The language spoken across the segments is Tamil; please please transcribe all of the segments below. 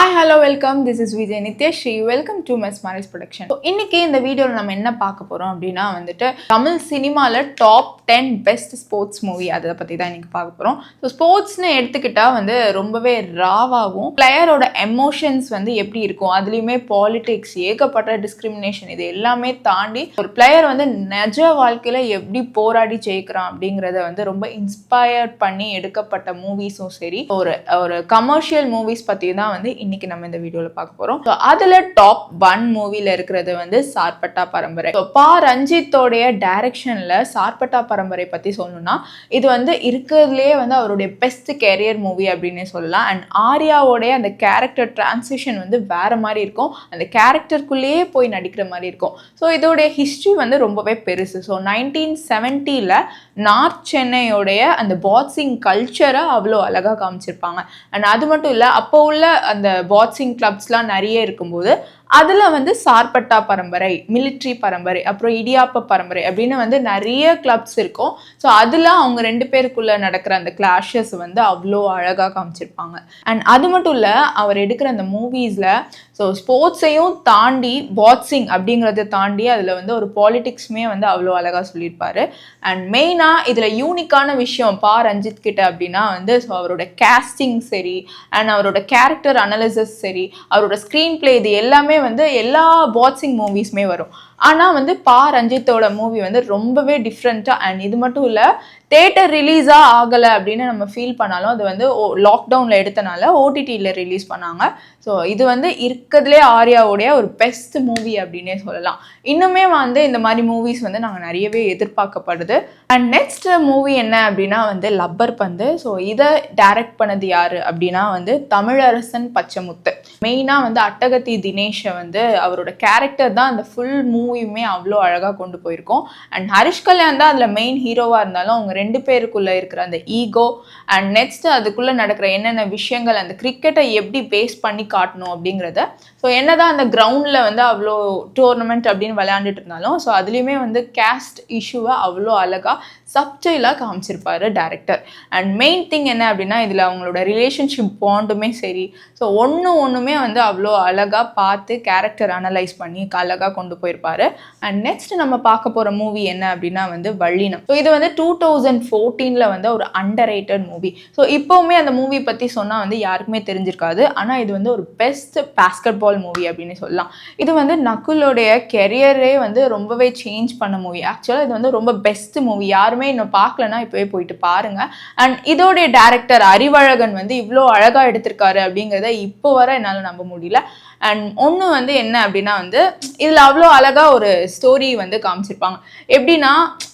Hi, hello, welcome. This is Vijay Nityashri. Welcome to Mesmerize Production. So, இன்னைக்கு இந்த வீடியோவில் நம்ம என்ன பார்க்க போகிறோம் அப்படின்னா வந்துட்டு தமிழ் சினிமாவில் டாப் 10 பெஸ்ட் ஸ்போர்ட்ஸ் மூவி அதை பற்றி தான் இன்னைக்கு பார்க்க போகிறோம். ஸோ ஸ்போர்ட்ஸ்னு எடுத்துக்கிட்டால் வந்து ரொம்பவே ராவாகும். பிளேயரோட எமோஷன்ஸ் வந்து எப்படி இருக்கும், அதுலேயுமே பாலிடிக்ஸ், ஏகப்பட்ட டிஸ்கிரிமினேஷன், இது எல்லாமே தாண்டி ஒரு பிளேயர் வந்து நிஜ வாழ்க்கையில் எப்படி போராடி ஜெயிக்கிறான் அப்படிங்கிறத வந்து ரொம்ப இன்ஸ்பயர் பண்ணி எடுக்கப்பட்ட மூவிஸும் சரி, ஒரு கமர்ஷியல் மூவிஸ் பற்றி தான் வந்து இன்னைக்கு நம்ம இந்த வீடியோல பார்க்க போறோம். அதுல டாப் 1 மூவில இருக்கிறது வந்து சார்பட்டா பரம்பரை. பா ரஞ்சித்தோடைய டைரக்ஷன்ல சார்பட்டா பரம்பரை பத்தி சொல்லணும்னா இது வந்து இருக்கிறதுலே வந்து அவருடைய பெஸ்ட் கேரியர் மூவி அப்படின்னு சொல்லலாம். அண்ட் ஆர்யாவோடைய அந்த கேரக்டர் டிரான்சிஷன் வந்து வேற மாதிரி இருக்கும், அந்த கேரக்டருக்குள்ளேயே போய் நடிக்கிற மாதிரி இருக்கும். ஸோ இதோடைய ஹிஸ்ட்ரி வந்து ரொம்பவே பெருசு. ஸோ 1970ல நார்த் சென்னையோடைய அந்த பாக்ஸிங் கல்ச்சரை அவ்வளோ அழகாக காமிச்சிருப்பாங்க. அண்ட் அது மட்டும் இல்லை, அப்போ உள்ள அந்த பாக்ஸிங் கிளப்ஸ்லாம் நிறைய இருக்கும்போது அதில் வந்து சார்பட்டா பரம்பரை, மிலிட்ரி பரம்பரை, அப்புறம் இடியாப்ப பரம்பரை அப்படின்னு வந்து நிறைய கிளப்ஸ் இருக்கும். ஸோ அதில் அவங்க 2 பேருக்குள்ளே நடக்கிற அந்த கிளாஷஸ் வந்து அவ்வளோ அழகாக காமிச்சிருப்பாங்க. அண்ட் அது மட்டும் இல்லை, அவர் எடுக்கிற அந்த மூவிஸில் ஸோ ஸ்போர்ட்ஸையும் தாண்டி பாக்ஸிங் அப்படிங்கிறத தாண்டி அதில் வந்து ஒரு பாலிடிக்ஸுமே வந்து அவ்வளோ அழகாக சொல்லியிருப்பார். அண்ட் மெயினாக இதில் யூனிக்கான விஷயம் பா ரஞ்சித் கிட்ட அப்படின்னா வந்து ஸோ அவரோட கேஸ்டிங் சரி, அண்ட் அவரோட கேரக்டர் அனலிசிஸ் சரி, அவரோட ஸ்க்ரீன் பிளே, இது எல்லாமே வந்து எல்லா பாக்ஸிங் மூவிஸ்மே வரும். ஆனால் வந்து பா ரஞ்சித்தோட மூவி வந்து ரொம்பவே டிஃப்ரெண்ட்டாக. அண்ட் இது மட்டும் இல்லை, தேட்டர் ரிலீஸாக ஆகலை அப்படின்னு நம்ம ஃபீல் பண்ணாலும் அது வந்து லாக்டவுனில் எடுத்தனால ஓடிடியில் ரிலீஸ் பண்ணாங்க. ஸோ இது வந்து இருக்கிறதுலே ஆர்யாவுடைய ஒரு பெஸ்ட் மூவி அப்படின்னே சொல்லலாம். இன்னுமே வந்து இந்த மாதிரி மூவிஸ் வந்து நாங்கள் நிறையவே எதிர்பார்க்கப்படுது. அண்ட் நெக்ஸ்ட் மூவி என்ன அப்படின்னா வந்து லப்பர் பந்து. ஸோ இதை டைரக்ட் பண்ணது யார் அப்படின்னா வந்து தமிழரசன் பச்சைமுத்து. மெயினாக வந்து அட்டகத்தி தினேஷை வந்து அவரோட கேரக்டர் தான் அந்த ஃபுல் மூவியுமே அவ்வளோ அழகாக கொண்டு போயிருக்கோம். அண்ட் ஹரிஷ் கல்யாண் தான் அதில் மெயின் ஹீரோவாக இருந்தாலும் அவங்க 2 பேருக்குள்ளே இருக்கிற அந்த ஈகோ அண்ட் நெக்ஸ்ட் அதுக்குள்ளே நடக்கிற என்னென்ன விஷயங்கள், அந்த கிரிக்கெட்டை எப்படி பேஸ் பண்ணி காட்டணும் அப்படிங்கிறத. ஸோ என்னதான் அந்த கிரவுண்டில் வந்து அவ்வளோ டோர்னமெண்ட் அப்படின்னு விளையாண்டுட்டு இருந்தாலும் ஸோ அதுலேயுமே வந்து கேஸ்ட் இஷ்யூவை அவ்வளோ அழகாக சப்டைலாக காமிச்சிருப்பாரு டைரக்டர். அண்ட் மெயின் திங் என்ன அப்படின்னா இதில் அவங்களோட ரிலேஷன்ஷிப் பாண்டுமே சரி, ஸோ ஒன்றுமே வந்து அவ்வளோ அழகாக பார்த்து கேரக்டர் அனலைஸ் பண்ணி அழகாக கொண்டு போயிருப்பாரு. அண்ட் நெக்ஸ்ட் நம்ம பார்க்க போகிற மூவி என்ன அப்படின்னா வந்து வள்ளினம். ஸோ இது வந்து 2014ல் வந்து ஒரு அண்டர் ரேட்டட் மூவி. ஸோ இப்போவுமே அந்த மூவி பற்றி சொன்னால் வந்து யாருக்குமே தெரிஞ்சிருக்காது. ஆனால் இது வந்து ஒரு பெஸ்ட் பாஸ்கெட் பால் மூவி அப்படின்னு சொல்லலாம். இது வந்து நகுலோடைய கெரியரே வந்து ரொம்பவே சேஞ்ச் பண்ண மூவி. ஆக்சுவலாக இது வந்து ரொம்ப பெஸ்ட் மூவி. யாருமே இன்னும் பார்க்கலன்னா இப்போவே போயிட்டு பாருங்க. அண்ட் இதோடைய டைரக்டர் அறிவழகன் வந்து இவ்வளோ அழகாக எடுத்திருக்காரு அப்படிங்கிறத இப்போ வர என்னால் நம்ப முடியல. அண்ட் ஒன்று வந்து என்ன அப்படின்னா வந்து இதில் அவ்வளோ அழகாக ஒரு ஸ்டோரி வந்து காமிச்சிருப்பாங்க. எப்படின்னா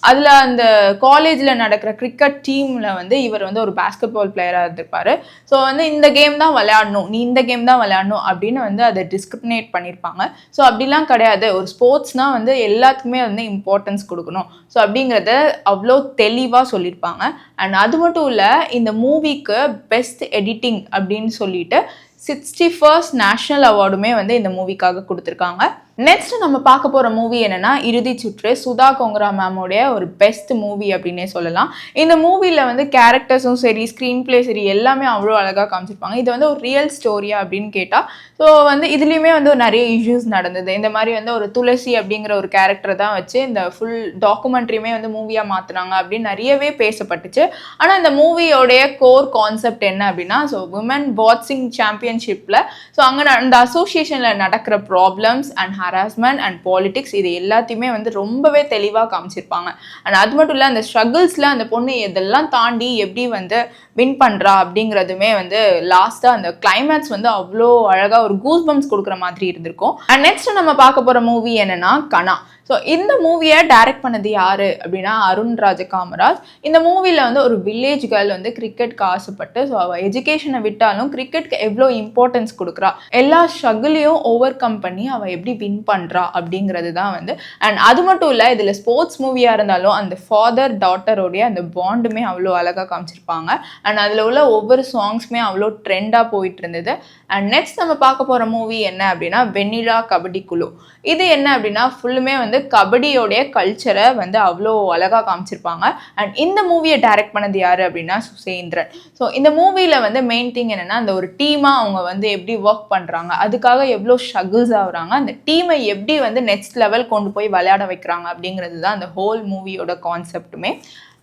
அதில் அந்த காலேஜில் நடக்கிற கிரிக்கெட் டீமில் வந்து இவர் வந்து ஒரு பாஸ்கெட் பால் பிளேயராக இருந்திருப்பார். ஸோ வந்து இந்த கேம் தான் விளையாடணும், நீ இந்த கேம் தான் விளையாடணும் அப்படின்னு வந்து அதை டிஸ்கிரிமினேட் பண்ணியிருப்பாங்க. ஸோ அப்படிலாம் கிடையாது, ஒரு ஸ்போர்ட்ஸ்னால் வந்து எல்லாத்துக்குமே வந்து இம்பார்ட்டன்ஸ் கொடுக்கணும். ஸோ அப்படிங்கிறத அவ்வளோ தெளிவாக சொல்லியிருப்பாங்க. அண்ட் அது மட்டும் இல்லை, இந்த மூவிக்கு பெஸ்ட் எடிட்டிங் அப்படின்னு சொல்லிட்டு 61st நேஷனல் அவார்டுமே வந்து இந்த மூவிக்காக கொடுத்துருக்காங்க. நெக்ஸ்ட் நம்ம பார்க்க போகிற மூவி என்னன்னா இறுதி சுற்று. சுதா கோங்கரா மேமோடைய ஒரு பெஸ்ட் மூவி அப்படின்னே சொல்லலாம். இந்த மூவியில் வந்து கேரக்டர்ஸும் சரி, ஸ்க்ரீன் பிளே சரி, எல்லாமே அவ்வளோ அழகாக காமிச்சிருப்பாங்க. இது வந்து ஒரு ரியல் ஸ்டோரியா அப்படின்னு கேட்டால் ஸோ வந்து இதுலேயுமே வந்து நிறைய இஷ்யூஸ் நடந்தது. இந்த மாதிரி வந்து ஒரு துளசி அப்படிங்கிற ஒரு கேரக்டரை தான் வச்சு இந்த ஃபுல் டாக்குமெண்ட்ரியுமே வந்து மூவியாக மாற்றினாங்க அப்படின்னு நிறையவே பேசப்பட்டுச்சு. ஆனால் இந்த மூவியோடைய கோர் கான்செப்ட் என்ன அப்படின்னா ஸோ விமன் பாக்ஸிங் சாம்பியன்ஷிப்பில் ஸோ அங்கே அந்த அசோசியேஷனில் நடக்கிற problems and harassment and politics, இது எல்லாத்தையுமே வந்து ரொம்பவே தெளிவாக காமிச்சிருப்பாங்க. அண்ட் அது மட்டும் இல்லை, அந்த ஸ்ட்ரகிள்ஸில் அந்த பொண்ணு இதெல்லாம் தாண்டி எப்படி வந்து வின் பண்ணுறா அப்படிங்கிறதுமே வந்து லாஸ்ட்டாக அந்த கிளைமேக்ஸ் வந்து அவ்வளோ அழகாக ஒரு கூஸ் பம்ப்ஸ் கொடுக்குற மாதிரி இருந்திருக்கும். அண்ட் நெக்ஸ்ட் நம்ம பார்க்க போகிற மூவி என்னன்னா கனா. ஸோ இந்த மூவியை டைரக்ட் பண்ணது யார் அப்படின்னா அருண் ராஜ காமராஜ். இந்த மூவியில் வந்து ஒரு வில்லேஜ் கேர்ள் வந்து கிரிக்கெட்க்கு ஆசைப்பட்டு ஸோ அவள் எஜுகேஷனை விட்டாலும் கிரிக்கெட்க்கு எவ்வளோ இம்பார்ட்டன்ஸ் கொடுக்குறா, எல்லா ஸ்ட்ரகிளையும் ஓவர் கம் பண்ணி அவள் எப்படி வின் பண்ணுறா அப்படிங்கிறது தான் வந்து. அண்ட் அது மட்டும் இல்லை, இதில் ஸ்போர்ட்ஸ் மூவியாக இருந்தாலும் அந்த ஃபாதர் டாட்டரோடைய அந்த பாண்டுமே அவ்வளோ அழகாக காமிச்சிருப்பாங்க. அண்ட் அதில் உள்ள ஒவ்வொரு சாங்ஸுமே அவ்வளோ ட்ரெண்டாக போயிட்டு இருந்தது. அண்ட் நெக்ஸ்ட் நம்ம பார்க்க போகிற மூவி என்ன அப்படின்னா வெண்ணிலா கபடி குழு. இது என்ன அப்படின்னா ஃபுல்லுமே வந்து கபடியோடைய கல்ச்சரை வந்து அவ்வளோ அழகாக காமிச்சிருப்பாங்க. அண்ட் இந்த மூவியை டைரக்ட் பண்ணது யார் அப்படின்னா சுசேந்திரன். ஸோ இந்த மூவியில் வந்து மெயின் திங் என்னென்னா அந்த ஒரு டீமாக அவங்க வந்து எப்படி ஒர்க் பண்ணுறாங்க, அதுக்காக எவ்வளோ ஸ்ட்ரகிள்ஸ் ஆகுறாங்க, அந்த டீமை எப்படி வந்து நெக்ஸ்ட் லெவல் கொண்டு போய் விளையாட வைக்கிறாங்க அப்படிங்கிறது தான் அந்த ஹோல் மூவியோட கான்செப்ட்டுமே.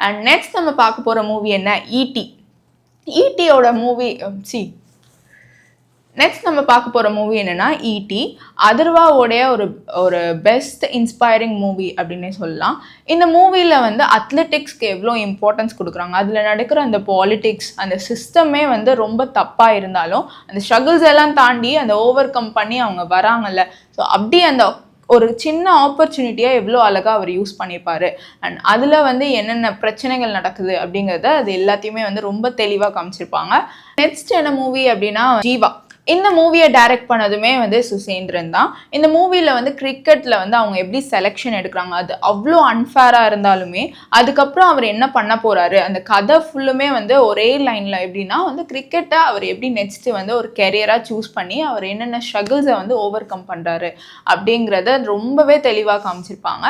அண்ட் நெக்ஸ்ட் நம்ம பார்க்க போகிற மூவி என்ன ஈடி. ஈட்டியோட மூவி நெக்ஸ்ட் நம்ம பார்க்க போகிற மூவி என்னென்னா ஈடி. அதர்வாவோடைய ஒரு பெஸ்ட் இன்ஸ்பைரிங் மூவி அப்படின்னே சொல்லலாம். இந்த மூவியில் வந்து அத்லெட்டிக்ஸ்க்கு எவ்வளோ இம்பார்ட்டன்ஸ் கொடுக்குறாங்க, அதில் நடக்கிற அந்த பாலிட்டிக்ஸ் அந்த சிஸ்டமே வந்து ரொம்ப தப்பாக இருந்தாலும் அந்த ஸ்ட்ரகிள்ஸ் எல்லாம் தாண்டி அந்த ஓவர் கம் பண்ணி அவங்க வராங்கல்ல, ஸோ அப்படி அந்த ஒரு சின்ன ஆப்பர்ச்சுனிட்டியாக எவ்வளோ அழகாக அவர் யூஸ் பண்ணியிருப்பார். அண்ட் அதில் வந்து என்னென்ன பிரச்சனைகள் நடக்குது அப்படிங்கிறத அது எல்லாத்தையுமே வந்து ரொம்ப தெளிவாக காமிச்சிருப்பாங்க. நெக்ஸ்ட் என்ன மூவி அப்படின்னா ஜீவா. இந்த மூவியை டைரக்ட் பண்ணதுமே வந்து சுசேந்திரன் தான். இந்த மூவியில் வந்து கிரிக்கெட்டில் வந்து அவங்க எப்படி செலெக்ஷன் எடுக்கிறாங்க, அது அவ்வளோ அன்ஃபேராக இருந்தாலுமே அதுக்கப்புறம் அவர் என்ன பண்ண போகிறாரு, அந்த கதை ஃபுல்லுமே வந்து ஒரே லைனில் எப்படின்னா வந்து கிரிக்கெட்டை அவர் எப்படி நெக்ஸ்ட்டு வந்து ஒரு கெரியராக சூஸ் பண்ணி அவர் என்னென்ன ஸ்ட்ரகிள்ஸை வந்து ஓவர் கம் பண்ணுறாரு அப்படிங்கிறத ரொம்பவே தெளிவாக காமிச்சிருப்பாங்க.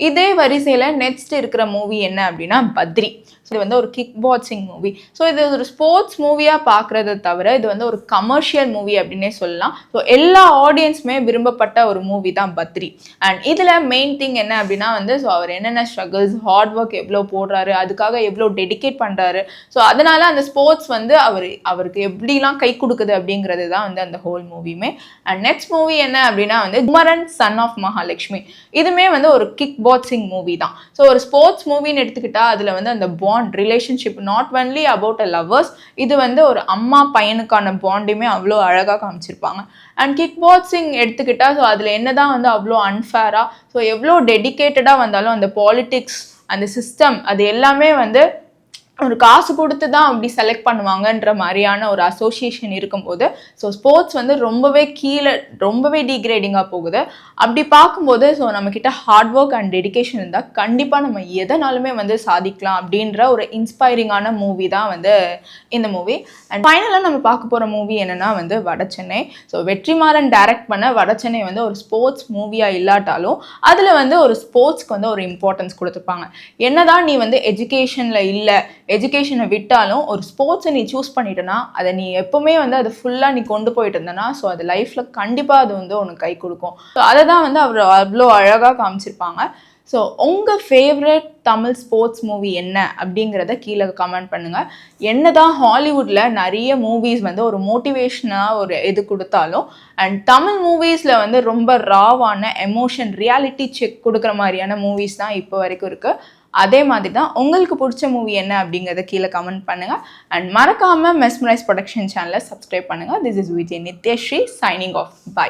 இதே வரிசையில் நெக்ஸ்ட் இருக்கிற மூவி என்ன அப்படின்னா பத்ரி. இது வந்து ஒரு கிக் பாக்ஸிங் மூவி. ஸோ இது ஒரு ஸ்போர்ட்ஸ் மூவியாக பார்க்குறத தவிர இது வந்து ஒரு கமர்ஷியல் மூவி அப்படின்னே சொல்லலாம். ஸோ எல்லா ஆடியன்ஸுமே விரும்பப்பட்ட ஒரு மூவி தான் பத்ரி. அண்ட் இதில் மெயின் திங் என்ன அப்படின்னா வந்து ஸோ அவர் என்னென்ன ஸ்ட்ரகிள்ஸ், ஹார்ட் ஒர்க் எவ்வளோ போடுறாரு, அதுக்காக எவ்வளோ டெடிகேட் பண்ணுறாரு, ஸோ அதனால் அந்த ஸ்போர்ட்ஸ் வந்து அவருக்கு எப்படிலாம் கை கொடுக்குது அப்படிங்கிறது தான் வந்து அந்த ஹோல் மூவியுமே. அண்ட் நெக்ஸ்ட் மூவி என்ன அப்படின்னா வந்து குமரன் சன் ஆஃப் மகாலட்சுமி. இதுமே வந்து ஒரு கிக் பாக்ஸிங் மூவி தான். ஸோ ஒரு ஸ்போர்ட்ஸ் மூவின்னு எடுத்துக்கிட்டால் அதில் வந்து அந்த bond relationship not only about a lovers, இது வந்து ஒரு அம்மா பையனுக்கான பாண்டுமே அவ்வளோ அழகாக காமிச்சிருப்பாங்க. அண்ட் கிக் பாக்ஸிங் எடுத்துக்கிட்டால் ஸோ அதில் என்னதான் வந்து அவ்வளோ அன்ஃபேராக, ஸோ எவ்வளோ டெடிக்கேட்டடாக வந்தாலும் அந்த பாலிட்டிக்ஸ் அந்த சிஸ்டம் அது எல்லாமே வந்து ஒரு காசு கொடுத்து தான் அப்படி செலக்ட் பண்ணுவாங்கன்ற மாதிரியான ஒரு அசோசியேஷன் இருக்கும்போது ஸோ ஸ்போர்ட்ஸ் வந்து ரொம்பவே கீழே ரொம்பவே டீக்ரேடிங்காக போகுது. அப்படி பார்க்கும்போது ஸோ நம்மக்கிட்ட ஹார்ட் ஒர்க் அண்ட் டெடிக்கேஷன் இருந்தால் கண்டிப்பாக நம்ம எதனாலுமே வந்து சாதிக்கலாம் அப்படின்ற ஒரு இன்ஸ்பைரிங்கான மூவி தான் வந்து இந்த மூவி. அண்ட் ஃபைனலாக நம்ம பார்க்க போகிற மூவி என்னென்னா வந்து வடச்சென்னை. ஸோ வெற்றிமாறன் டைரக்ட் பண்ண வடச்சென்னை வந்து ஒரு ஸ்போர்ட்ஸ் மூவியாக இல்லாட்டாலும் அதில் வந்து ஒரு ஸ்போர்ட்ஸ்க்கு வந்து ஒரு இம்பார்ட்டன்ஸ் கொடுத்துருப்பாங்க. என்னதான் நீ வந்து எஜுகேஷனில் இல்லை, எஜுகேஷனை விட்டாலும் ஒரு ஸ்போர்ட்ஸை நீ சூஸ் பண்ணிட்டேன்னா அதை நீ எப்பவுமே வந்து அதை ஃபுல்லாக நீ கொண்டு போயிட்டு இருந்தேன்னா ஸோ அது லைஃப்பில் கண்டிப்பாக அது வந்து உனக்கு கை கொடுக்கும். ஸோ அதை தான் வந்து அவர் அவ்வளோ அழகாக காமிச்சிருப்பாங்க. ஸோ உங்கள் ஃபேவரட் தமிழ் ஸ்போர்ட்ஸ் மூவி என்ன அப்படிங்கிறத கீழே கமெண்ட் பண்ணுங்கள். என்ன தான் ஹாலிவுட்டில் நிறைய மூவிஸ் வந்து ஒரு மோட்டிவேஷனாக ஒரு இது கொடுத்தாலும் அண்ட் தமிழ் மூவிஸில் வந்து ரொம்ப ராவான எமோஷன் ரியாலிட்டி செக் கொடுக்குற மாதிரியான மூவிஸ் தான் இப்போ வரைக்கும் இருக்குது. அதே மாதிரி தான் உங்களுக்கு பிடிச்ச மூவி என்ன அப்படிங்கிறத கீழே கமெண்ட் பண்ணுங்கள். அண்ட் மறக்காமல் மெஸ்மரைஸ் ப்ரொடக்ஷன் சேனலை சப்ஸ்கிரைப் பண்ணுங்கள். This is Vijay Nithyashree signing off. By.